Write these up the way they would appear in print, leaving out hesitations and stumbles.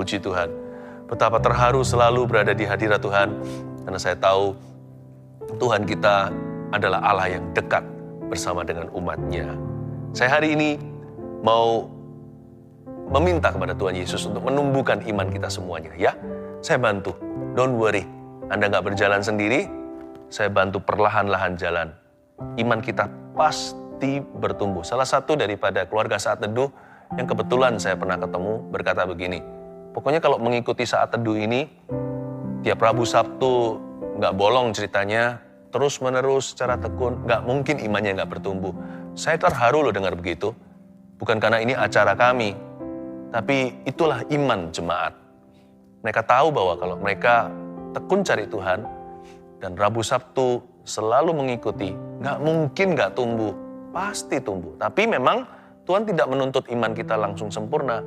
Puji Tuhan. Betapa terharu selalu berada di hadirat Tuhan. Karena saya tahu Tuhan kita adalah Allah yang dekat bersama dengan umat-Nya. Saya hari ini mau meminta kepada Tuhan Yesus untuk menumbuhkan iman kita semuanya. Ya, saya bantu. Don't worry. Anda nggak berjalan sendiri, saya bantu perlahan-lahan jalan. Iman kita pasti bertumbuh. Salah satu daripada keluarga saat teduh yang kebetulan saya pernah ketemu berkata begini, pokoknya kalau mengikuti saat teduh ini, tiap Rabu Sabtu nggak bolong ceritanya, terus-menerus secara tekun, nggak mungkin imannya nggak bertumbuh. Saya terharu loh dengar begitu. Bukan karena ini acara kami, tapi itulah iman jemaat. Mereka tahu bahwa kalau mereka tekun cari Tuhan, dan Rabu Sabtu selalu mengikuti, nggak mungkin nggak tumbuh, pasti tumbuh. Tapi memang Tuhan tidak menuntut iman kita langsung sempurna.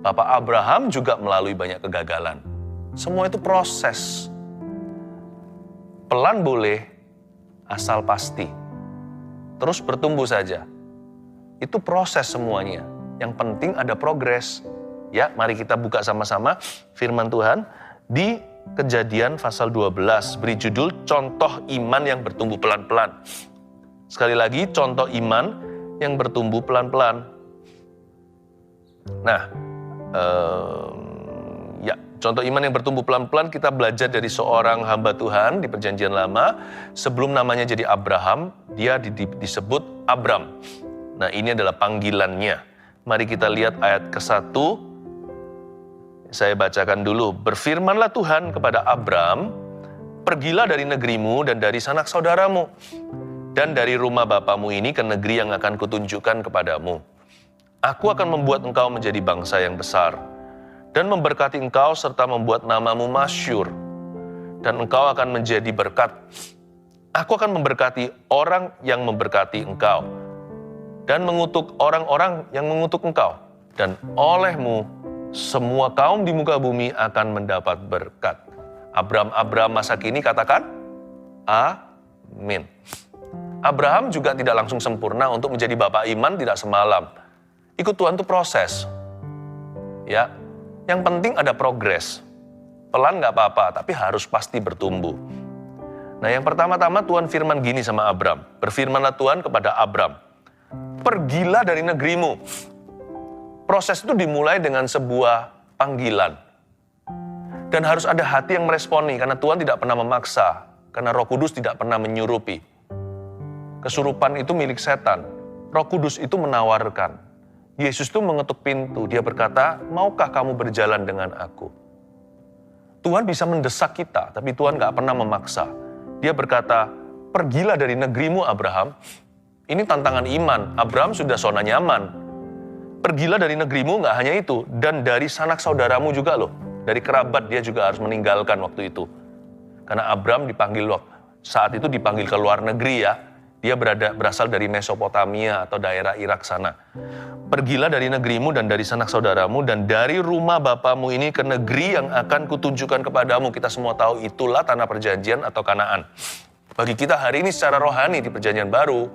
Bapak Abraham juga melalui banyak kegagalan. Semua itu proses. Pelan boleh, asal pasti. Terus bertumbuh saja. Itu proses semuanya. Yang penting ada progres. Ya, mari kita buka sama-sama firman Tuhan di Kejadian pasal 12. Beri judul Contoh Iman yang Bertumbuh Pelan-pelan. Sekali lagi, contoh iman yang bertumbuh pelan-pelan. Nah, contoh iman yang bertumbuh pelan-pelan kita belajar dari seorang hamba Tuhan di Perjanjian Lama. Sebelum namanya jadi Abraham, dia disebut Abram. Nah, ini adalah panggilannya. Mari kita lihat ayat ke-1. Saya bacakan dulu. Berfirmanlah Tuhan kepada Abram, pergilah dari negerimu dan dari sanak saudaramu, dan dari rumah bapamu ini ke negeri yang akan kutunjukkan kepadamu. Aku akan membuat engkau menjadi bangsa yang besar, dan memberkati engkau serta membuat namamu masyhur, dan engkau akan menjadi berkat. Aku akan memberkati orang yang memberkati engkau, dan mengutuk orang-orang yang mengutuk engkau, dan olehmu semua kaum di muka bumi akan mendapat berkat. Abram masa kini katakan, amin. Abraham juga tidak langsung sempurna untuk menjadi bapak iman tidak semalam. Ikut Tuhan itu proses. Ya, yang penting ada progres. Pelan nggak apa-apa, tapi harus pasti bertumbuh. Nah, yang pertama-tama Tuhan firman gini sama Abram. Berfirmanlah Tuhan kepada Abram, pergilah dari negerimu. Proses itu dimulai dengan sebuah panggilan. Dan harus ada hati yang meresponi, karena Tuhan tidak pernah memaksa, karena Roh Kudus tidak pernah menyurupi. Kesurupan itu milik setan. Roh Kudus itu menawarkan. Yesus itu mengetuk pintu. Dia berkata, maukah kamu berjalan dengan aku? Tuhan bisa mendesak kita, tapi Tuhan gak pernah memaksa. Dia berkata, pergilah dari negerimu Abraham. Ini tantangan iman. Abraham sudah zona nyaman. Pergilah dari negerimu gak hanya itu. Dan dari sanak saudaramu juga loh. Dari kerabat dia juga harus meninggalkan waktu itu. Karena Abraham dipanggil saat itu dipanggil ke luar negeri ya. Dia berasal dari Mesopotamia atau daerah Irak sana. Pergilah dari negerimu dan dari sanak saudaramu dan dari rumah bapamu ini ke negeri yang akan kutunjukkan kepadamu. Kita semua tahu itulah tanah perjanjian atau Kanaan. Bagi kita hari ini secara rohani di perjanjian baru,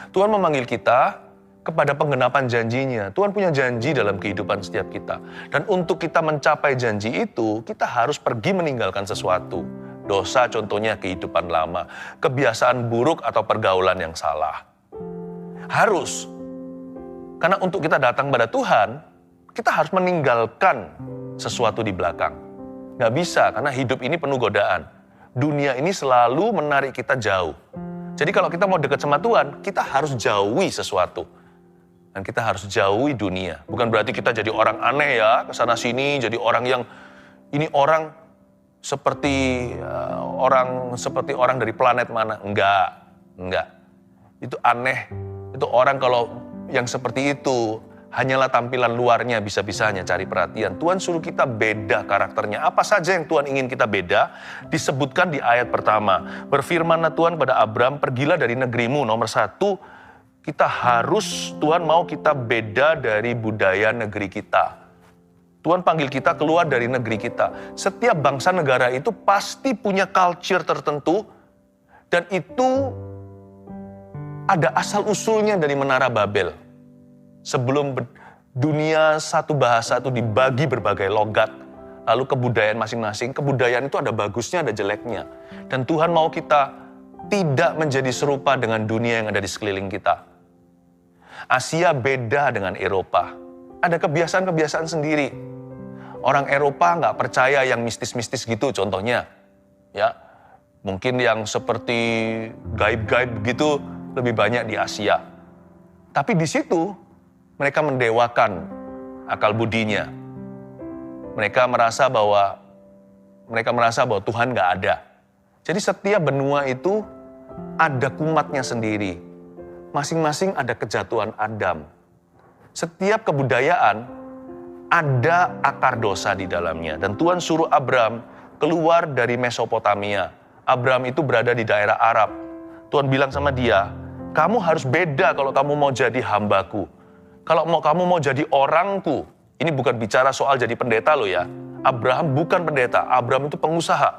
Tuhan memanggil kita kepada penggenapan janjinya. Tuhan punya janji dalam kehidupan setiap kita. Dan untuk kita mencapai janji itu, kita harus pergi meninggalkan sesuatu. Dosa contohnya kehidupan lama, kebiasaan buruk atau pergaulan yang salah. Harus. Karena untuk kita datang pada Tuhan, kita harus meninggalkan sesuatu di belakang. Gak bisa, karena hidup ini penuh godaan. Dunia ini selalu menarik kita jauh. Jadi kalau kita mau dekat sama Tuhan, kita harus jauhi sesuatu. Dan kita harus jauhi dunia. Bukan berarti kita jadi orang aneh ya, kesana sini, jadi orang yang, ini orang seperti orang dari planet mana. Enggak. Itu aneh. Itu orang kalau yang seperti itu, hanyalah tampilan luarnya bisa-bisanya cari perhatian. Tuhan suruh kita beda karakternya. Apa saja yang Tuhan ingin kita beda, disebutkan di ayat pertama. Berfirmanlah Tuhan pada Abram, pergilah dari negerimu. Nomor 1, kita harus, Tuhan mau kita beda dari budaya negeri kita. Tuhan panggil kita keluar dari negeri kita. Setiap bangsa negara itu pasti punya culture tertentu, dan itu ada asal-usulnya dari Menara Babel. Sebelum dunia satu bahasa itu dibagi berbagai logat, lalu kebudayaan masing-masing. Kebudayaan itu ada bagusnya, ada jeleknya. Dan Tuhan mau kita tidak menjadi serupa dengan dunia yang ada di sekeliling kita. Asia beda dengan Eropa. Ada kebiasaan-kebiasaan sendiri. Orang Eropa nggak percaya yang mistis-mistis gitu contohnya. Ya, mungkin yang seperti gaib-gaib gitu lebih banyak di Asia. Tapi di situ mereka mendewakan akal budinya. Mereka merasa bahwa Tuhan nggak ada. Jadi setiap benua itu ada kumatnya sendiri. Masing-masing ada kejatuhan Adam. Setiap kebudayaan ada akar dosa di dalamnya. Dan Tuhan suruh Abram keluar dari Mesopotamia. Abram itu berada di daerah Arab. Tuhan bilang sama dia, kamu harus beda kalau kamu mau jadi hambaku. Kalau kamu mau jadi orangku. Ini bukan bicara soal jadi pendeta loh ya. Abraham bukan pendeta, Abram itu pengusaha.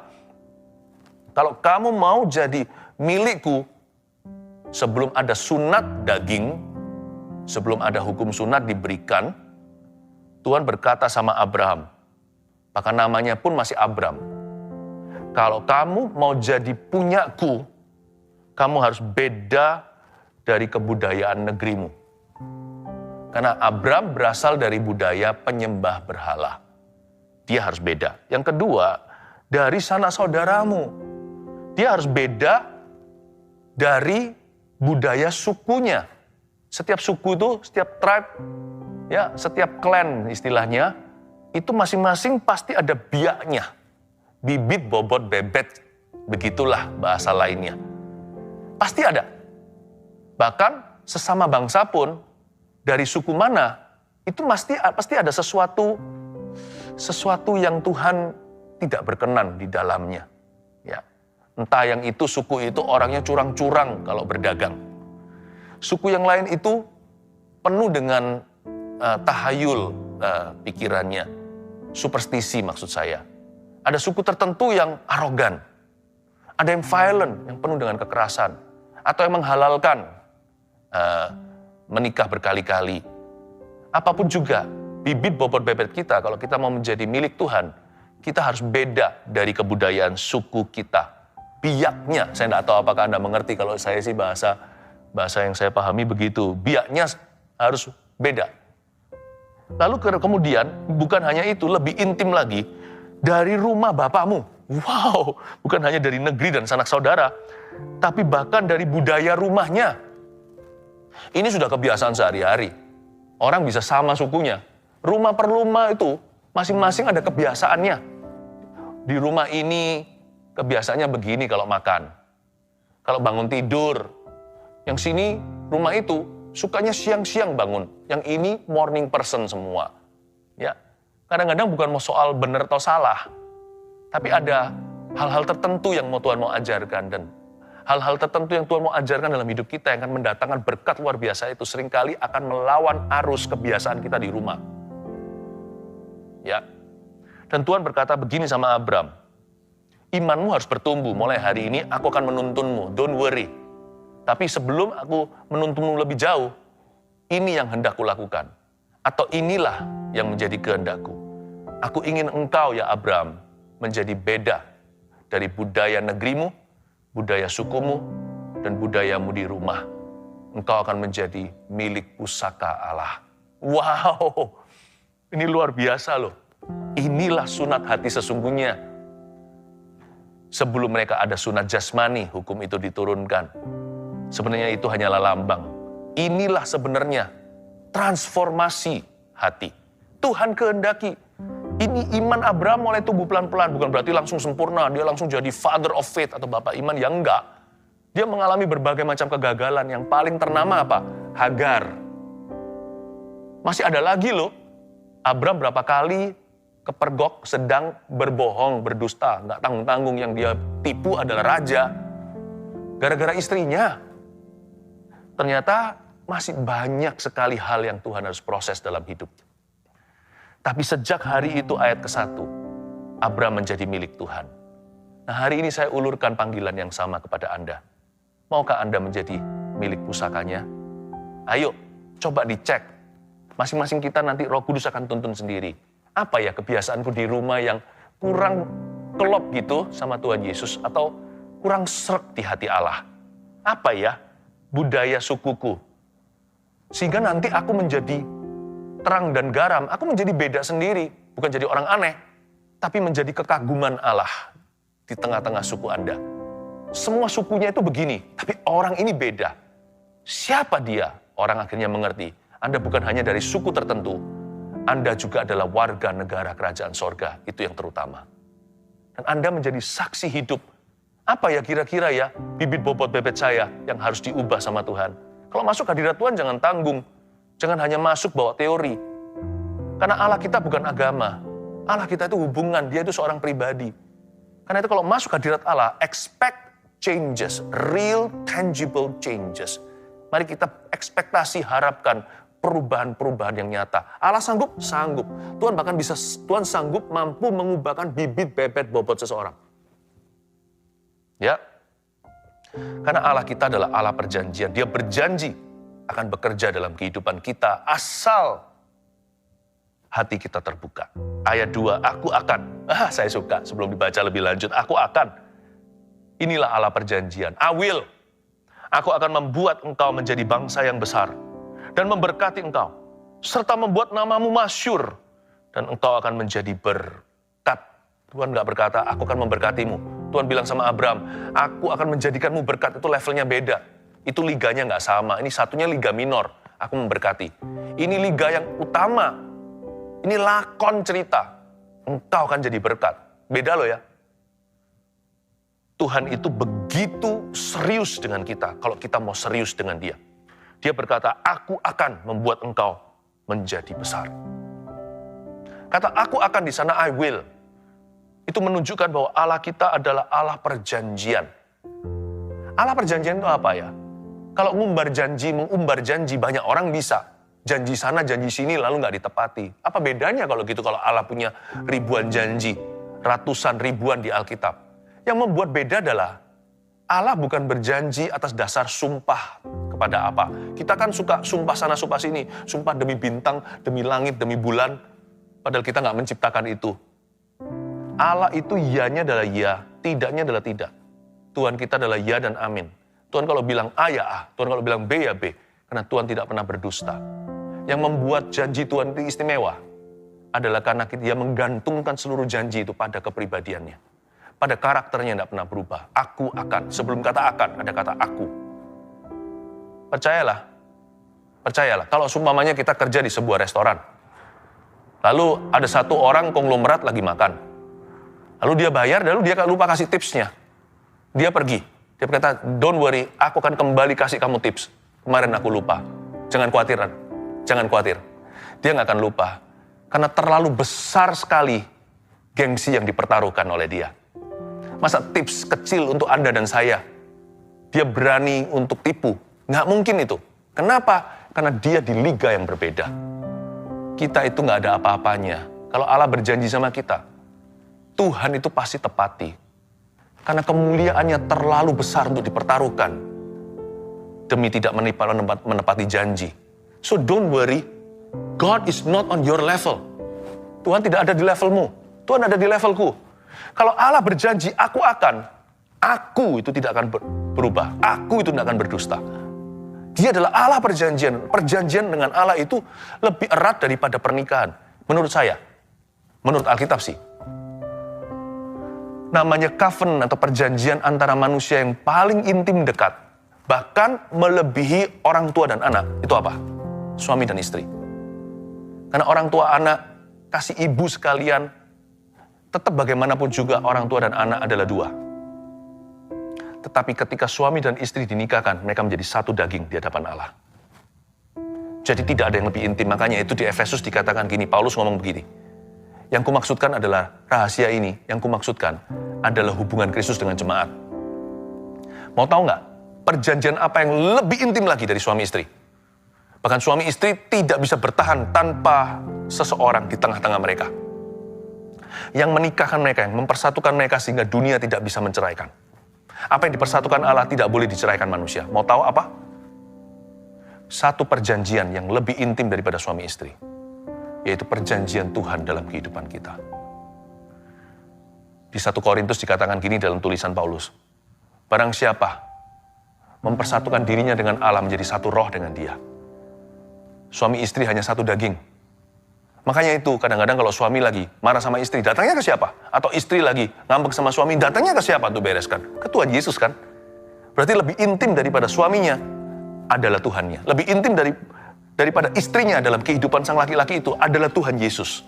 Kalau kamu mau jadi milikku, sebelum ada sunat daging, sebelum ada hukum sunat diberikan, Tuhan berkata sama Abraham, maka namanya pun masih Abram. Kalau kamu mau jadi punyaku, kamu harus beda dari kebudayaan negerimu. Karena Abram berasal dari budaya penyembah berhala. Dia harus beda. Yang kedua, dari sanak saudaramu. Dia harus beda dari budaya sukunya. Setiap suku itu, setiap tribe, ya, setiap clan istilahnya, itu masing-masing pasti ada biaknya. Bibit, bobot, bebet, begitulah bahasa lainnya. Pasti ada. Bahkan sesama bangsa pun, dari suku mana, itu pasti ada sesuatu yang Tuhan tidak berkenan di dalamnya. Ya. Entah yang itu suku itu orangnya curang-curang kalau berdagang. Suku yang lain itu penuh dengan tahayul pikirannya, superstisi maksud saya. Ada suku tertentu yang arogan, ada yang violent, yang penuh dengan kekerasan, atau yang menghalalkan menikah berkali-kali. Apapun juga, bibit bobot bebet kita, kalau kita mau menjadi milik Tuhan, kita harus beda dari kebudayaan suku kita. Biaknya, saya tidak tahu apakah Anda mengerti, kalau saya sih bahasa yang saya pahami begitu. Biaknya harus beda. Lalu kemudian, bukan hanya itu, lebih intim lagi, dari rumah bapakmu. Wow, bukan hanya dari negeri dan sanak saudara, tapi bahkan dari budaya rumahnya. Ini sudah kebiasaan sehari-hari. Orang bisa sama sukunya. Rumah per rumah itu masing-masing ada kebiasaannya. Di rumah ini kebiasaannya begini kalau makan. Kalau bangun tidur. Yang sini rumah itu sukanya siang-siang bangun. Yang ini morning person semua. Ya. Kadang-kadang bukan mau soal benar atau salah. Tapi ada hal-hal tertentu yang Tuhan mau ajarkan, dan hal-hal tertentu yang Tuhan mau ajarkan dalam hidup kita yang akan mendatangkan berkat luar biasa itu seringkali akan melawan arus kebiasaan kita di rumah. Ya. Dan Tuhan berkata begini sama Abram, imanmu harus bertumbuh, mulai hari ini aku akan menuntunmu, don't worry. Tapi sebelum aku menuntunmu lebih jauh, ini yang hendak kulakukan. Atau inilah yang menjadi kehendakku. Aku ingin engkau ya Abram menjadi beda dari budaya negerimu, budaya sukumu, dan budayamu di rumah. Engkau akan menjadi milik pusaka Allah. Wow, ini luar biasa loh. Inilah sunat hati sesungguhnya. Sebelum mereka ada sunat jasmani, hukum itu diturunkan. Sebenarnya itu hanyalah lambang. Inilah sebenarnya transformasi hati. Tuhan kehendaki. Ini iman Abraham mulai tumbuh pelan-pelan, bukan berarti langsung sempurna, dia langsung jadi father of faith atau bapak iman, yang enggak. Dia mengalami berbagai macam kegagalan, yang paling ternama apa? Hagar. Masih ada lagi loh, Abraham berapa kali kepergok sedang berbohong, berdusta, nggak tanggung-tanggung, yang dia tipu adalah raja. Gara-gara istrinya. Ternyata masih banyak sekali hal yang Tuhan harus proses dalam hidupnya. Tapi sejak hari itu ayat ke-1, Abram menjadi milik Tuhan. Nah, hari ini saya ulurkan panggilan yang sama kepada Anda. Maukah Anda menjadi milik pusakanya? Ayo, coba dicek. Masing-masing kita nanti Roh Kudus akan tuntun sendiri. Apa ya kebiasaanku di rumah yang kurang klop gitu sama Tuhan Yesus atau kurang sreg di hati Allah? Apa ya budaya sukuku? Sehingga nanti aku menjadi terang dan garam, aku menjadi beda sendiri, bukan jadi orang aneh, tapi menjadi kekaguman Allah di tengah-tengah suku Anda. Semua sukunya itu begini, tapi orang ini beda. Siapa dia? Orang akhirnya mengerti, Anda bukan hanya dari suku tertentu, Anda juga adalah warga negara kerajaan sorga, itu yang terutama. Dan Anda menjadi saksi hidup. Apa ya kira-kira ya, bibit bobot bebet saya yang harus diubah sama Tuhan? Kalau masuk hadirat Tuhan jangan tanggung, jangan hanya masuk bawa teori. Karena Allah kita bukan agama, Allah kita itu hubungan, dia itu seorang pribadi. Karena itu kalau masuk hadirat Allah, expect changes, real tangible changes. Mari kita ekspektasi, harapkan perubahan-perubahan yang nyata. Allah sanggup? Sanggup. Tuhan bahkan bisa, Tuhan sanggup mampu mengubahkan bibit bebet bobot seseorang. Ya. Karena Allah kita adalah Allah perjanjian. Dia berjanji akan bekerja dalam kehidupan kita asal hati kita terbuka. Ayat 2, aku akan. Saya suka sebelum dibaca lebih lanjut. Aku akan. Inilah Allah perjanjian. I will. Aku akan membuat engkau menjadi bangsa yang besar dan memberkati engkau, serta membuat namamu masyhur, dan engkau akan menjadi berkat. Tuhan nggak berkata, aku akan memberkatimu. Tuhan bilang sama Abraham, aku akan menjadikanmu berkat. Itu levelnya beda. Itu liganya nggak sama. Ini satunya liga minor, aku memberkati. Ini liga yang utama. Ini lakon cerita. Engkau akan jadi berkat. Beda loh ya. Tuhan itu begitu serius dengan kita kalau kita mau serius dengan dia. Dia berkata, aku akan membuat engkau menjadi besar. Kata aku akan di sana I will. Itu menunjukkan bahwa Allah kita adalah Allah perjanjian. Allah perjanjian itu apa ya? Kalau mengumbar janji banyak orang bisa. Janji sana, janji sini lalu nggak ditepati. Apa bedanya kalau gitu kalau Allah punya ribuan janji, ratusan ribuan di Alkitab? Yang membuat beda adalah Allah bukan berjanji atas dasar sumpah kepada apa. Kita kan suka sumpah sana, sumpah sini. Sumpah demi bintang, demi langit, demi bulan. Padahal kita nggak menciptakan itu. Allah itu yanya adalah ya, tidaknya adalah tidak. Tuhan kita adalah ya dan amin. Tuhan kalau bilang A ya A, Tuhan kalau bilang B ya B. Karena Tuhan tidak pernah berdusta. Yang membuat janji Tuhan itu istimewa adalah karena dia menggantungkan seluruh janji itu pada kepribadiannya. Pada karakternya tidak pernah berubah. Aku akan. Sebelum kata akan, ada kata aku. Percayalah. Percayalah. Kalau seumpamanya kita kerja di sebuah restoran. Lalu ada satu orang konglomerat lagi makan. Lalu dia bayar, lalu dia lupa kasih tipsnya. Dia pergi. Dia berkata, don't worry, aku akan kembali kasih kamu tips. Kemarin aku lupa. Jangan khawatir. Jangan khawatir. Dia nggak akan lupa. Karena terlalu besar sekali gengsi yang dipertaruhkan oleh dia. Masa tips kecil untuk Anda dan saya, dia berani untuk tipu? Nggak mungkin itu. Kenapa? Karena dia di liga yang berbeda. Kita itu nggak ada apa-apanya. Kalau Allah berjanji sama kita, Tuhan itu pasti tepati. Karena kemuliaannya terlalu besar untuk dipertaruhkan demi tidak menepati janji. So don't worry, God is not on your level. Tuhan tidak ada di levelmu, Tuhan ada di levelku. Kalau Allah berjanji, aku itu tidak akan berubah. Aku itu tidak akan berdusta. Dia adalah Allah perjanjian. Perjanjian dengan Allah itu lebih erat daripada pernikahan. Menurut saya. Menurut Alkitab sih. Namanya covenant atau perjanjian antara manusia yang paling intim dekat. Bahkan melebihi orang tua dan anak. Itu apa? Suami dan istri. Karena orang tua anak, kasih ibu sekalian, tetap bagaimanapun juga orang tua dan anak adalah dua. Tetapi ketika suami dan istri dinikahkan, mereka menjadi satu daging di hadapan Allah. Jadi tidak ada yang lebih intim. Makanya itu di Efesus dikatakan gini, Paulus ngomong begini. Yang kumaksudkan adalah rahasia ini, yang kumaksudkan adalah hubungan Kristus dengan jemaat. Mau tahu nggak? Perjanjian apa yang lebih intim lagi dari suami istri? Bahkan suami istri tidak bisa bertahan tanpa seseorang di tengah-tengah mereka. Yang menikahkan mereka, yang mempersatukan mereka sehingga dunia tidak bisa menceraikan. Apa yang dipersatukan Allah tidak boleh diceraikan manusia. Mau tahu apa? Satu perjanjian yang lebih intim daripada suami istri. yaitu perjanjian Tuhan dalam kehidupan kita. Di 1 Korintus dikatakan gini dalam tulisan Paulus, barang siapa mempersatukan dirinya dengan Allah menjadi satu roh dengan dia. Suami istri hanya satu daging. Makanya itu kadang-kadang kalau suami lagi marah sama istri, datangnya ke siapa? Atau istri lagi ngambek sama suami, datangnya ke siapa untuk bereskan? Ke Tuhan Yesus kan? Berarti lebih intim daripada suaminya adalah Tuhannya. Lebih intim daripada istrinya dalam kehidupan sang laki-laki itu adalah Tuhan Yesus.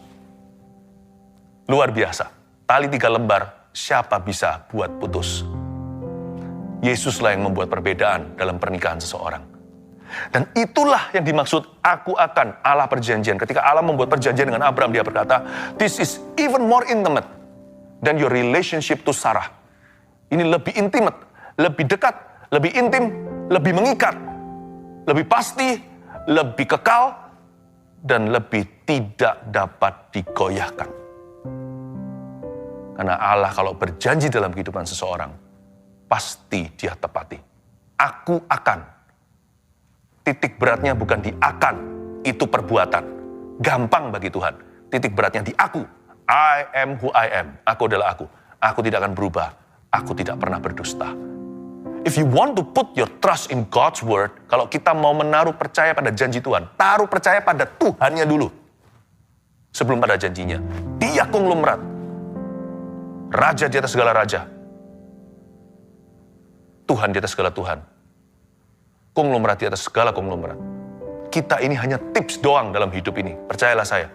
Luar biasa. Tali 3 lembar, siapa bisa buat putus? Yesuslah yang membuat perbedaan dalam pernikahan seseorang. Dan itulah yang dimaksud aku akan Allah perjanjian. Ketika Allah membuat perjanjian dengan Abraham, dia berkata, this is even more intimate than your relationship to Sarah. Ini lebih intimate, lebih dekat, lebih intim, lebih mengikat, lebih pasti, lebih kekal, dan lebih tidak dapat digoyahkan. Karena Allah kalau berjanji dalam kehidupan seseorang, pasti dia tepati. Aku akan. Titik beratnya bukan di akan, itu perbuatan. Gampang bagi Tuhan. Titik beratnya di aku. I am who I am. Aku adalah aku. Aku tidak akan berubah. Aku tidak pernah berdusta. If you want to put your trust in God's word, kalau kita mau menaruh percaya pada janji Tuhan, taruh percaya pada Tuhannya dulu. Sebelum pada janjinya. Dia konglomerat. Raja di atas segala raja. Tuhan di atas segala Tuhan. Konglomerat di atas segala konglomerat. Kita ini hanya tips doang dalam hidup ini. Percayalah saya.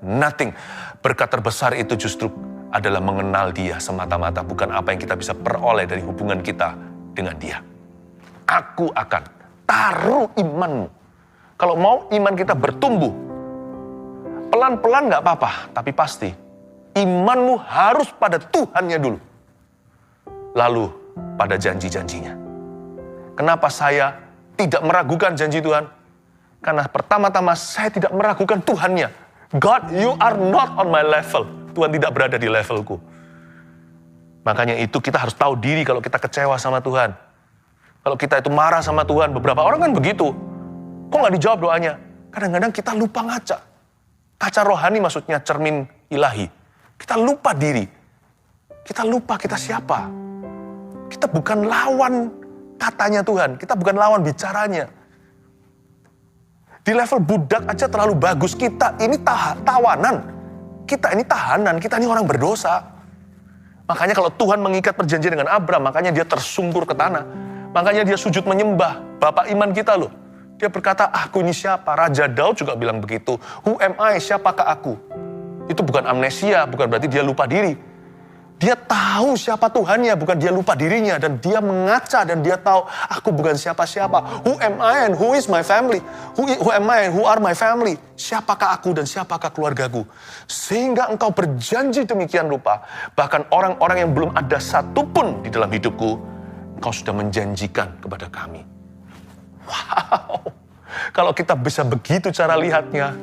Nothing. Berkat terbesar itu justru adalah mengenal dia semata-mata. Bukan apa yang kita bisa peroleh dari hubungan kita dengan dia. Aku akan taruh imanmu. Kalau mau iman kita bertumbuh, pelan-pelan gak apa-apa, tapi pasti imanmu harus pada Tuhannya dulu. Lalu pada janji-janjinya. Kenapa saya tidak meragukan janji Tuhan? Karena pertama-tama saya tidak meragukan Tuhannya. God, you are not on my level. Tuhan tidak berada di levelku. Makanya itu kita harus tahu diri kalau kita kecewa sama Tuhan. Kalau kita itu marah sama Tuhan, beberapa orang kan begitu. Kok nggak dijawab doanya? Kadang-kadang kita lupa ngaca. Kaca rohani maksudnya cermin ilahi. Kita lupa diri. Kita lupa kita siapa. Kita bukan lawan katanya Tuhan. Kita bukan lawan bicaranya. Di level budak aja terlalu bagus. Kita ini tawanan. Kita ini tahanan. Kita ini orang berdosa. Makanya kalau Tuhan mengikat perjanjian dengan Abraham, makanya dia tersungkur ke tanah. Makanya dia sujud menyembah Bapak iman kita loh. Dia berkata, aku ini siapa? Raja Daud juga bilang begitu. Who am I? Siapakah aku? Itu bukan amnesia, bukan berarti dia lupa diri. Dia tahu siapa Tuhannya, bukan dia lupa dirinya. Dan dia mengaca dan dia tahu, aku bukan siapa-siapa. Who am I and who is my family? Who am I and who are my family? Siapakah aku dan siapakah keluargaku? Sehingga engkau berjanji demikian rupa. Bahkan orang-orang yang belum ada satupun di dalam hidupku, engkau sudah menjanjikan kepada kami. Wow, kalau kita bisa begitu cara lihatnya,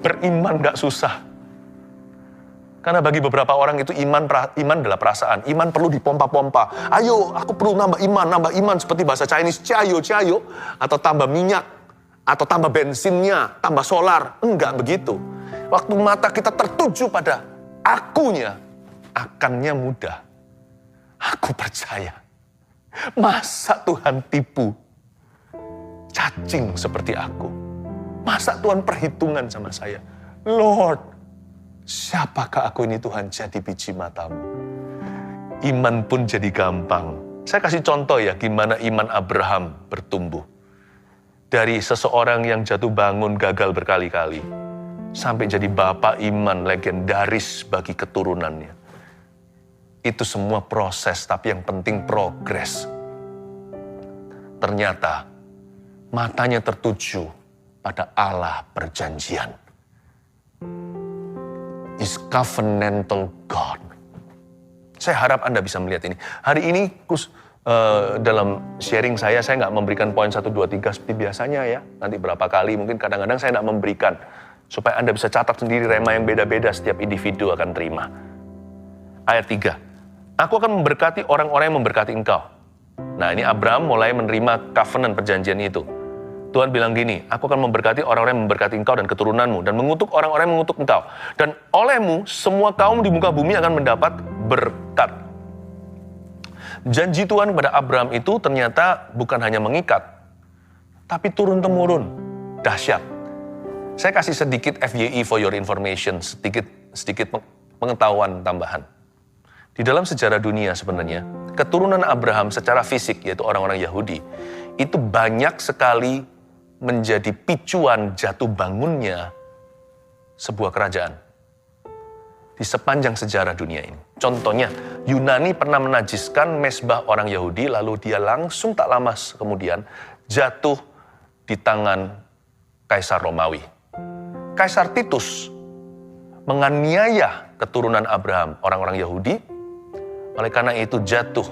beriman gak susah. Karena bagi beberapa orang itu iman adalah perasaan. Iman perlu dipompa-pompa. Ayo, aku perlu nambah iman. Seperti bahasa Chinese, cayo. Atau tambah minyak. Atau tambah bensinnya, tambah solar. Enggak begitu. Waktu mata kita tertuju pada akunya, akannya mudah. Aku percaya. Masa Tuhan tipu cacing seperti aku? Masa Tuhan perhitungan sama saya? Lord, siapakah aku ini Tuhan jadi biji matamu? Iman pun jadi gampang. Saya kasih contoh ya gimana iman Abraham bertumbuh. Dari seseorang yang jatuh bangun gagal berkali-kali. Sampai jadi bapak iman legendaris bagi keturunannya. Itu semua proses, tapi yang penting progres. Ternyata matanya tertuju pada Allah perjanjian. Is covenantal God. Saya harap Anda bisa melihat ini. Hari ini dalam sharing saya nggak memberikan poin 1, 2, 3 seperti biasanya ya. Nanti berapa kali, mungkin kadang-kadang saya nggak memberikan. Supaya Anda bisa catat sendiri rema yang beda-beda setiap individu akan terima. Ayat 3. Aku akan memberkati orang-orang yang memberkati engkau. Nah ini Abraham mulai menerima covenant perjanjian itu. Tuhan bilang gini, aku akan memberkati orang-orang yang memberkati engkau dan keturunanmu, dan mengutuk orang-orang yang mengutuk engkau. Dan olehmu, semua kaum di muka bumi akan mendapat berkat. Janji Tuhan kepada Abraham itu ternyata bukan hanya mengikat, tapi turun-temurun, dahsyat. Saya kasih sedikit FYI for your information, sedikit pengetahuan tambahan. Di dalam sejarah dunia sebenarnya, keturunan Abraham secara fisik, yaitu orang-orang Yahudi, itu banyak sekali menjadi picuan jatuh bangunnya sebuah kerajaan di sepanjang sejarah dunia ini. Contohnya, Yunani pernah menajiskan mezbah orang Yahudi, lalu dia langsung tak lama kemudian jatuh di tangan Kaisar Romawi. Kaisar Titus menganiaya keturunan Abraham, orang-orang Yahudi, oleh karena itu jatuh.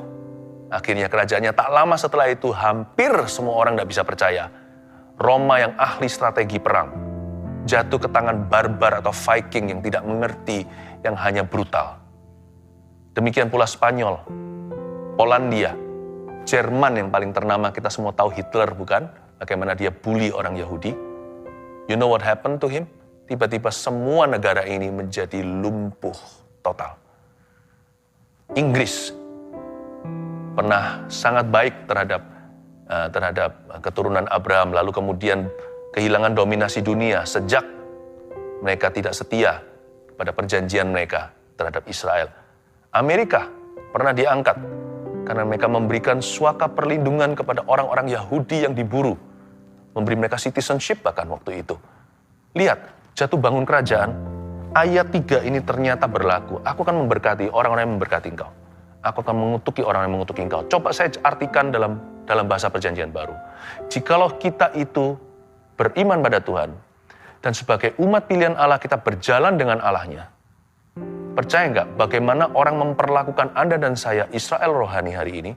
Akhirnya kerajaannya tak lama setelah itu hampir semua orang tidak bisa percaya. Roma yang ahli strategi perang jatuh ke tangan barbar atau Viking yang tidak mengerti, yang hanya brutal. Demikian pula Spanyol, Polandia, Jerman yang paling ternama, kita semua tahu Hitler bukan? Bagaimana dia bully orang Yahudi. You know what happened to him? Tiba-tiba semua negara ini menjadi lumpuh total. Inggris pernah sangat baik terhadap keturunan Abraham, lalu kemudian kehilangan dominasi dunia sejak mereka tidak setia pada perjanjian mereka terhadap Israel. Amerika pernah diangkat karena mereka memberikan suaka perlindungan kepada orang-orang Yahudi yang diburu, memberi mereka citizenship bahkan waktu itu. Lihat, jatuh bangun kerajaan, ayat 3 ini ternyata berlaku. Aku akan memberkati orang-orang yang memberkati engkau. Aku akan mengutuki orang yang mengutuki engkau. Coba saya artikan dalam bahasa perjanjian baru. Jikalau kita itu beriman pada Tuhan, dan sebagai umat pilihan Allah kita berjalan dengan Allahnya, percaya nggak bagaimana orang memperlakukan Anda dan saya, Israel rohani hari ini,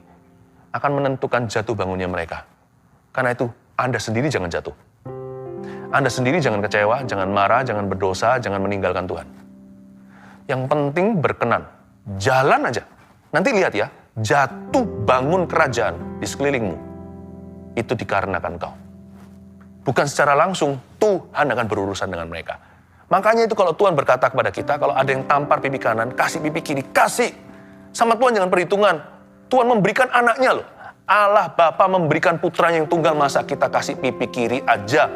akan menentukan jatuh bangunnya mereka. Karena itu, Anda sendiri jangan jatuh. Anda sendiri jangan kecewa, jangan marah, jangan berdosa, jangan meninggalkan Tuhan. Yang penting berkenan, jalan aja. Nanti lihat ya, jatuh bangun kerajaan di sekelilingmu, itu dikarenakan kau. Bukan secara langsung, Tuhan akan berurusan dengan mereka. Makanya itu kalau Tuhan berkata kepada kita, kalau ada yang tampar pipi kanan, kasih pipi kiri, kasih. Sama Tuhan jangan perhitungan. Tuhan memberikan anaknya loh. Allah Bapa memberikan putranya yang tunggal, masa kita kasih pipi kiri aja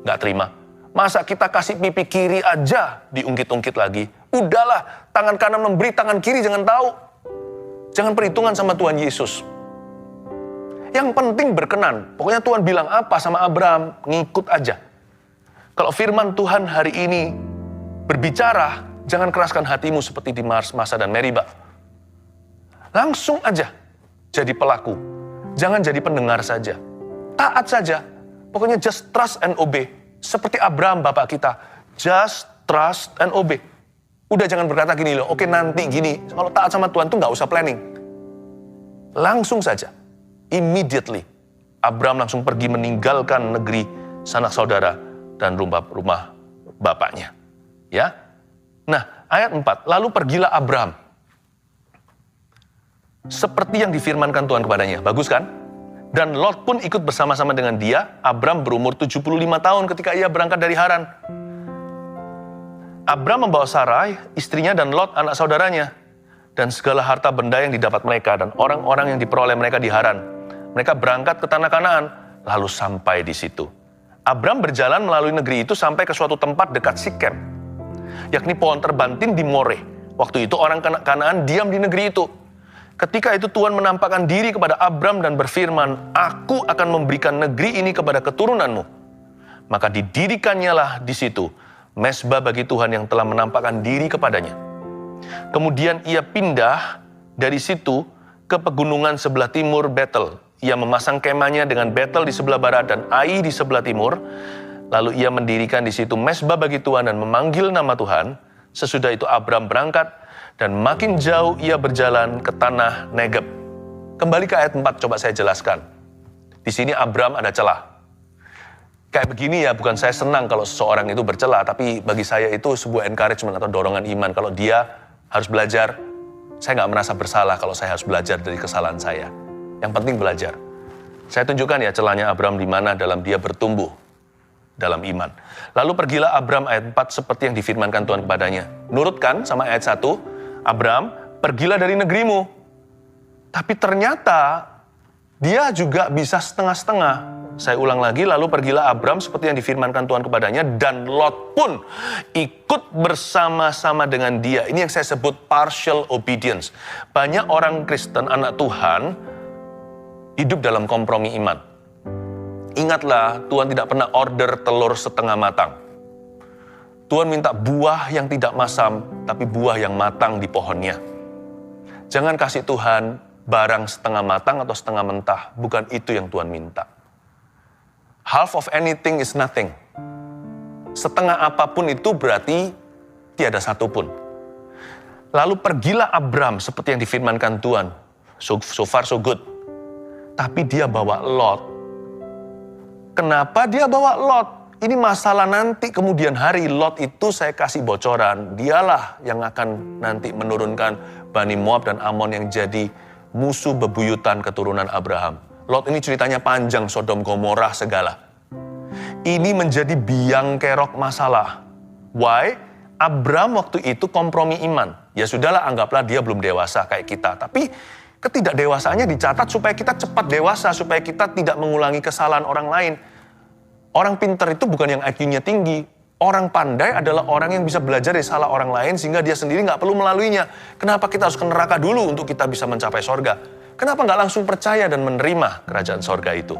nggak terima. Masa kita kasih pipi kiri aja diungkit-ungkit lagi. Udahlah, tangan kanan memberi, tangan kiri jangan tahu. Jangan perhitungan sama Tuhan Yesus. Yang penting berkenan. Pokoknya Tuhan bilang apa sama Abraham, ngikut aja. Kalau firman Tuhan hari ini berbicara, jangan keraskan hatimu seperti di Masa dan Meriba. Langsung aja jadi pelaku. Jangan jadi pendengar saja. Taat saja. Pokoknya just trust and obey. Seperti Abraham Bapak kita. Just trust and obey. Udah jangan berkata gini loh, oke nanti gini. Kalau taat sama Tuhan tuh nggak usah planning. Langsung saja. Immediately. Abraham langsung pergi meninggalkan negeri sanak saudara dan rumah bapaknya. Ya. Nah, ayat 4. Lalu pergilah Abraham. Seperti yang difirmankan Tuhan kepadanya. Bagus kan? Dan Lot pun ikut bersama-sama dengan dia. Abraham berumur 75 tahun ketika ia berangkat dari Haran. Abraham membawa Sarai, istrinya, dan Lot, anak saudaranya, dan segala harta benda yang didapat mereka, dan orang-orang yang diperoleh mereka di Haran. Mereka berangkat ke tanah Kanaan, lalu sampai di situ. Abraham berjalan melalui negeri itu sampai ke suatu tempat dekat Sikem, yakni pohon terbantin di More. Waktu itu orang Kanaan diam di negeri itu. Ketika itu Tuhan menampakkan diri kepada Abraham dan berfirman, "Aku akan memberikan negeri ini kepada keturunanmu." Maka didirikannya lah di situ mezbah bagi Tuhan yang telah menampakkan diri kepadanya. Kemudian ia pindah dari situ ke pegunungan sebelah timur Betel. Ia memasang kemahnya dengan Betel di sebelah barat dan Ai di sebelah timur. Lalu ia mendirikan di situ mezbah bagi Tuhan dan memanggil nama Tuhan. Sesudah itu Abraham berangkat dan makin jauh ia berjalan ke tanah Negeb. Kembali ke ayat 4, coba saya jelaskan. Di sini Abraham ada celah. Kayak begini ya, bukan saya senang kalau seseorang itu bercela, tapi bagi saya itu sebuah encouragement atau dorongan iman. Kalau dia harus belajar, saya nggak merasa bersalah kalau saya harus belajar dari kesalahan saya. Yang penting belajar. Saya tunjukkan ya celahnya Abram di mana dalam dia bertumbuh dalam iman. Lalu pergilah Abram ayat 4 seperti yang difirmankan Tuhan kepadanya. Nurutkan sama ayat 1, Abram, pergilah dari negerimu. Tapi ternyata dia juga bisa setengah-setengah. Saya ulang lagi, lalu pergilah Abram seperti yang difirmankan Tuhan kepadanya, dan Lot pun ikut bersama-sama dengan dia. Ini yang saya sebut partial obedience. Banyak orang Kristen, anak Tuhan, hidup dalam kompromi iman. Ingatlah, Tuhan tidak pernah order telur setengah matang. Tuhan minta buah yang tidak masam, tapi buah yang matang di pohonnya. Jangan kasih Tuhan barang setengah matang atau setengah mentah. Bukan itu yang Tuhan minta. Half of anything is nothing. Setengah apapun itu berarti tiada satu pun. Lalu pergilah Abram seperti yang difirmankan Tuhan. So far so good. Tapi dia bawa Lot. Kenapa dia bawa Lot? Ini masalah nanti kemudian hari. Lot itu saya kasih bocoran. Dialah yang akan nanti menurunkan Bani Moab dan Amon yang jadi musuh bebuyutan keturunan Abraham. Lot ini ceritanya panjang, Sodom Gomorrah segala. Ini menjadi biang kerok masalah. Why? Abram waktu itu kompromi iman. Ya sudahlah, anggaplah dia belum dewasa kayak kita. Tapi ketidakdewasaannya dicatat supaya kita cepat dewasa, supaya kita tidak mengulangi kesalahan orang lain. Orang pintar itu bukan yang IQ-nya tinggi. Orang pandai adalah orang yang bisa belajar dari salah orang lain sehingga dia sendiri nggak perlu melaluinya. Kenapa kita harus ke neraka dulu untuk kita bisa mencapai sorga? Kenapa nggak langsung percaya dan menerima kerajaan sorga itu?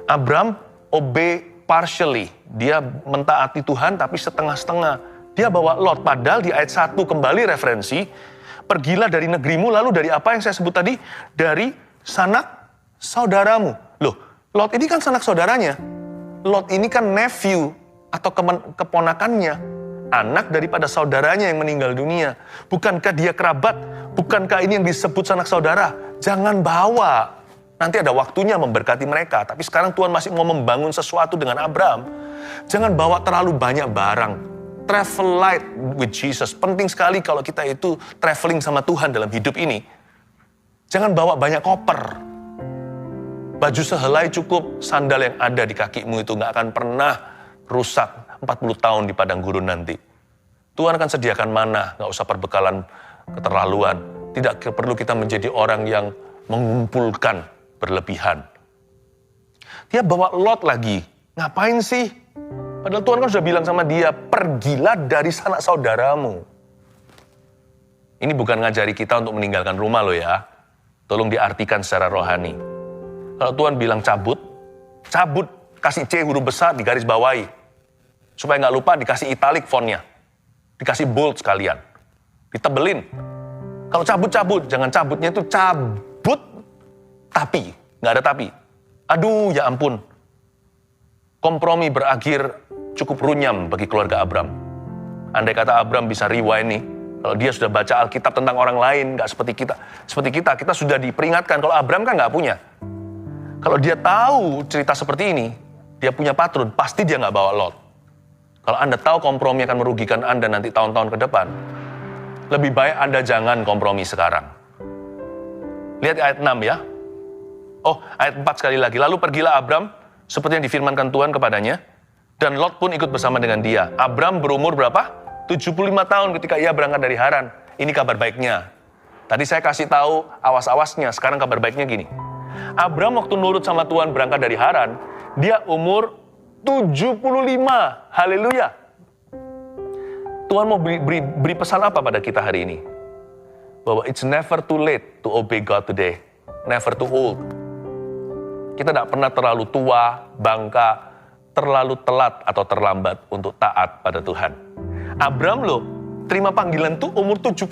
Abram obey partially. Dia mentaati Tuhan tapi setengah-setengah. Dia bawa Lot. Padahal di ayat 1 kembali referensi. Pergilah dari negerimu, lalu dari apa yang saya sebut tadi? Dari sanak saudaramu. Loh, Lot ini kan sanak saudaranya. Lot ini kan nephew atau keponakannya. Anak daripada saudaranya yang meninggal dunia. Bukankah dia kerabat? Bukankah ini yang disebut sanak saudara? Jangan bawa. Nanti ada waktunya memberkati mereka. Tapi sekarang Tuhan masih mau membangun sesuatu dengan Abram. Jangan bawa terlalu banyak barang. Travel light with Jesus. Penting sekali kalau kita itu traveling sama Tuhan dalam hidup ini. Jangan bawa banyak koper. Baju sehelai cukup, sandal yang ada di kakimu itu gak akan pernah rusak 40 tahun di padang gurun nanti. Tuhan akan sediakan mana, gak usah perbekalan keterlaluan. Tidak perlu kita menjadi orang yang mengumpulkan berlebihan. Dia bawa Lot lagi. Ngapain sih? Padahal Tuhan kan sudah bilang sama dia, pergilah dari sanak saudaramu. Ini bukan ngajari kita untuk meninggalkan rumah loh ya. Tolong diartikan secara rohani. Kalau Tuhan bilang cabut, kasih C huruf besar di garis bawahi. Supaya nggak lupa dikasih italic fontnya. Dikasih bold sekalian. Ditebelin. Kalau cabut, jangan cabutnya itu cabut tapi. Nggak ada tapi. Aduh ya ampun. Kompromi berakhir cukup runyam bagi keluarga Abram. Andai kata Abram bisa rewind nih. Kalau dia sudah baca Alkitab tentang orang lain, nggak seperti kita. Seperti kita sudah diperingatkan. Kalau Abram kan nggak punya. Kalau dia tahu cerita seperti ini, dia punya patron, pasti dia nggak bawa Lot. Kalau Anda tahu kompromi akan merugikan Anda nanti tahun-tahun ke depan, lebih baik Anda jangan kompromi sekarang. Lihat ayat 6 ya. Oh, ayat 4 sekali lagi. Lalu pergilah Abram, seperti yang difirmankan Tuhan kepadanya, dan Lot pun ikut bersama dengan dia. Abram berumur berapa? 75 tahun ketika ia berangkat dari Haran. Ini kabar baiknya. Tadi saya kasih tahu awas-awasnya, sekarang kabar baiknya gini. Abram waktu nurut sama Tuhan berangkat dari Haran, dia umur 75. Haleluya. Tuhan mau beri pesan apa pada kita hari ini? Bahwa it's never too late to obey God today. Never too old. Kita tidak pernah terlalu tua, bangka, terlalu telat atau terlambat untuk taat pada Tuhan. Abram loh, terima panggilan tuh umur 75,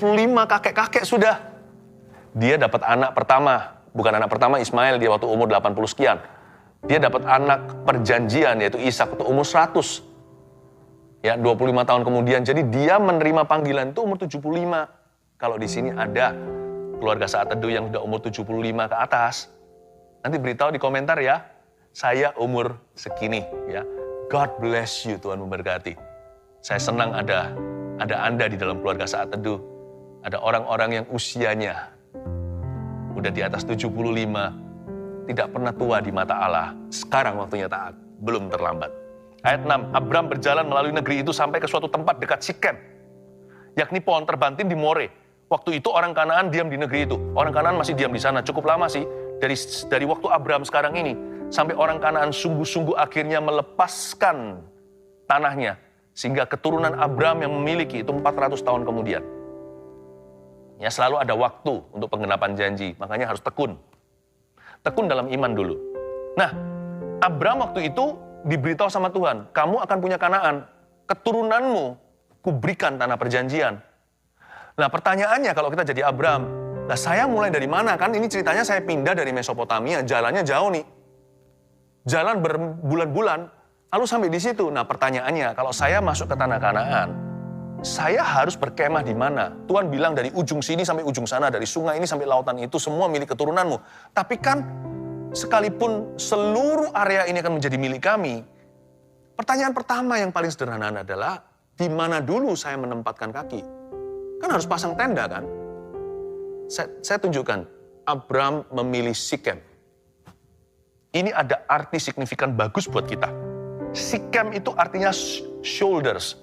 kakek-kakek sudah. Dia dapat anak pertama. Bukan anak pertama Ismail, dia waktu umur 80 sekian. Dia dapat anak perjanjian, yaitu Ishak waktu umur 100. Ya, 25 tahun kemudian. Jadi dia menerima panggilan itu umur 75. Kalau di sini ada keluarga Saat Teduh yang sudah umur 75 ke atas, nanti beritahu di komentar ya, saya umur segini. Ya, God bless you, Tuhan memberkati. Saya senang ada Anda di dalam keluarga Saat Teduh. Ada orang-orang yang usianya udah di atas 75, tidak pernah tua di mata Allah. Sekarang waktunya taat, belum terlambat. Ayat 6, Abram berjalan melalui negeri itu sampai ke suatu tempat dekat Sikem, yakni pohon terbantin di More. Waktu itu orang Kanaan diam di negeri itu. Orang Kanaan masih diam di sana, cukup lama sih. Dari waktu Abram sekarang ini, sampai orang Kanaan sungguh-sungguh akhirnya melepaskan tanahnya. Sehingga keturunan Abram yang memiliki itu 400 tahun kemudian. Ya, selalu ada waktu untuk penggenapan janji, makanya harus tekun. Tekun dalam iman dulu. Nah, Abram waktu itu diberitahu sama Tuhan, kamu akan punya Kanaan, keturunanmu kuberikan tanah perjanjian. Nah, pertanyaannya kalau kita jadi Abram, nah saya mulai dari mana? Kan ini ceritanya saya pindah dari Mesopotamia, jalannya jauh nih. Jalan berbulan-bulan, lalu sampai di situ. Nah, pertanyaannya, kalau saya masuk ke tanah Kanaan, saya harus berkemah di mana? Tuhan bilang dari ujung sini sampai ujung sana, dari sungai ini sampai lautan itu, semua milik keturunanmu. Tapi kan, sekalipun seluruh area ini akan menjadi milik kami, pertanyaan pertama yang paling sederhana adalah, di mana dulu saya menempatkan kaki? Kan harus pasang tenda kan? Saya tunjukkan, Abram memilih Sikem. Ini ada arti signifikan bagus buat kita. Sikem itu artinya shoulders,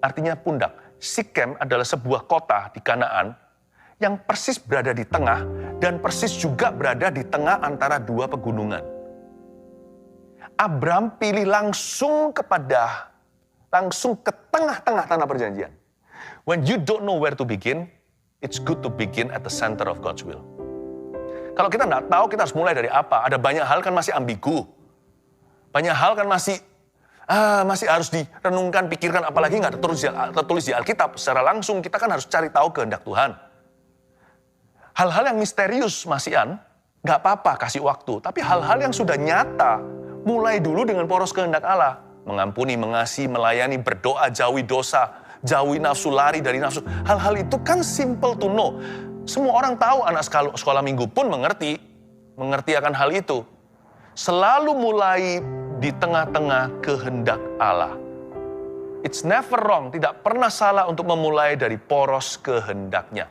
artinya pundak. Sikem adalah sebuah kota di Kanaan yang persis berada di tengah dan persis juga berada di tengah antara dua pegunungan. Abram pilih langsung ke tengah-tengah tanah perjanjian. When you don't know where to begin, it's good to begin at the center of God's will. Kalau kita nggak tahu, kita harus mulai dari apa? Ada banyak hal kan masih ambigu. Banyak hal kan masih harus direnungkan, pikirkan, apalagi nggak tertulis di Alkitab. Secara langsung kita kan harus cari tahu kehendak Tuhan. Hal-hal yang misterius masihan, nggak apa-apa kasih waktu. Tapi hal-hal yang sudah nyata, mulai dulu dengan poros kehendak Allah. Mengampuni, mengasihi, melayani, berdoa, jauhi dosa, jauhi nafsu, lari dari nafsu. Hal-hal itu kan simple to know. Semua orang tahu, anak sekolah minggu pun mengerti akan hal itu. Selalu mulai di tengah-tengah kehendak Allah. It's never wrong, tidak pernah salah untuk memulai dari poros kehendaknya.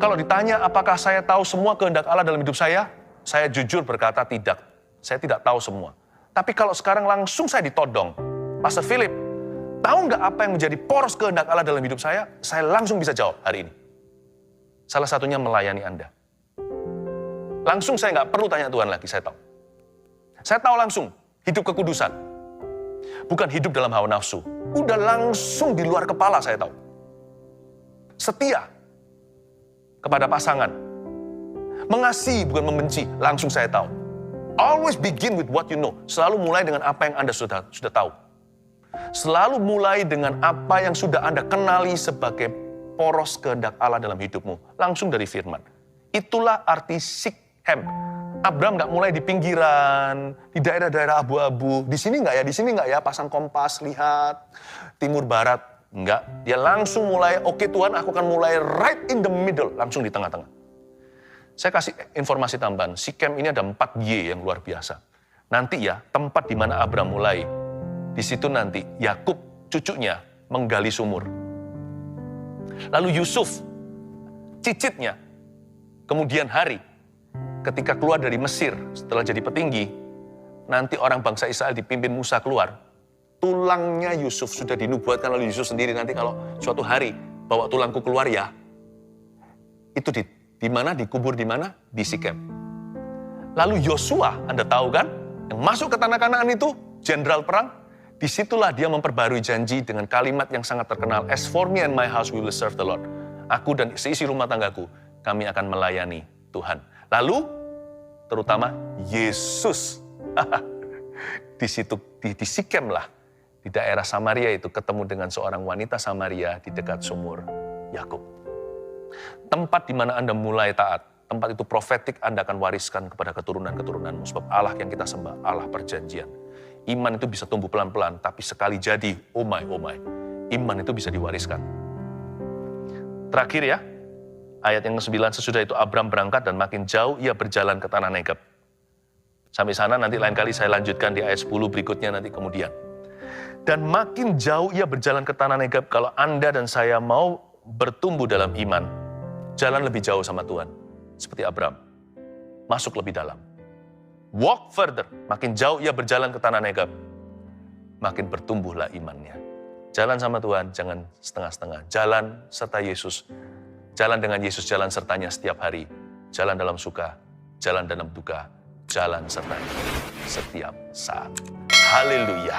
Kalau ditanya apakah saya tahu semua kehendak Allah dalam hidup saya jujur berkata tidak. Saya tidak tahu semua. Tapi kalau sekarang langsung saya ditodong, Pastor Philip, tahu nggak apa yang menjadi poros kehendak Allah dalam hidup saya? Saya langsung bisa jawab hari ini. Salah satunya melayani Anda. Langsung saya nggak perlu tanya Tuhan lagi, saya tahu. Saya tahu langsung, hidup kekudusan. Bukan hidup dalam hawa nafsu. Udah langsung di luar kepala saya tahu. Setia kepada pasangan. Mengasihi bukan membenci, langsung saya tahu. Always begin with what you know. Selalu mulai dengan apa yang Anda sudah tahu. Selalu mulai dengan apa yang sudah Anda kenali sebagai poros kehendak Allah dalam hidupmu. Langsung dari firman. Itulah arti Sikhem. Abram nggak mulai di pinggiran, di daerah-daerah abu-abu. Di sini nggak ya, pasang kompas, lihat, timur barat. Enggak, dia langsung mulai, oke Tuhan aku akan mulai right in the middle, langsung di tengah-tengah. Saya kasih informasi tambahan, Sikhem ini ada 4Y yang luar biasa. Nanti ya, tempat di mana Abram mulai, di situ nanti Yakub cucunya menggali sumur. Lalu Yusuf, cicitnya, kemudian Hari, ketika keluar dari Mesir setelah jadi petinggi, nanti orang bangsa Israel dipimpin Musa keluar, tulangnya Yusuf sudah dinubuatkan oleh Yusuf sendiri, nanti kalau suatu hari bawa tulangku keluar ya, itu di mana, dikubur di mana? Di Sikhem. Lalu Yosua, Anda tahu kan, yang masuk ke tanah Kanaan itu, jenderal perang, disitulah dia memperbarui janji dengan kalimat yang sangat terkenal, as for me and my house we will serve the Lord. Aku dan seisi rumah tanggaku, kami akan melayani Tuhan. Lalu, terutama Yesus. Di situ, di Sikhem lah, di daerah Samaria itu ketemu dengan seorang wanita Samaria di dekat sumur Yakub. Tempat di mana Anda mulai taat, tempat itu profetik Anda akan wariskan kepada keturunan-keturunanmu. Sebab Allah yang kita sembah, Allah perjanjian. Iman itu bisa tumbuh pelan-pelan, tapi sekali jadi, oh my, iman itu bisa diwariskan. Terakhir ya, ayat yang ke-9, sesudah itu Abram berangkat dan makin jauh ia berjalan ke tanah Negeb. Sampai sana nanti lain kali saya lanjutkan di ayat 10 berikutnya nanti kemudian. Dan makin jauh ia berjalan ke tanah Negeb, kalau Anda dan saya mau bertumbuh dalam iman, jalan lebih jauh sama Tuhan. Seperti Abram, masuk lebih dalam. walk further, makin jauh ia berjalan ke tanah Negeb, makin bertumbuhlah imannya. Jalan sama Tuhan, jangan setengah-setengah. Jalan serta Yesus. Jalan dengan Yesus, jalan sertanya setiap hari. Jalan dalam suka, jalan dalam duka, jalan sertanya setiap saat. Haleluya.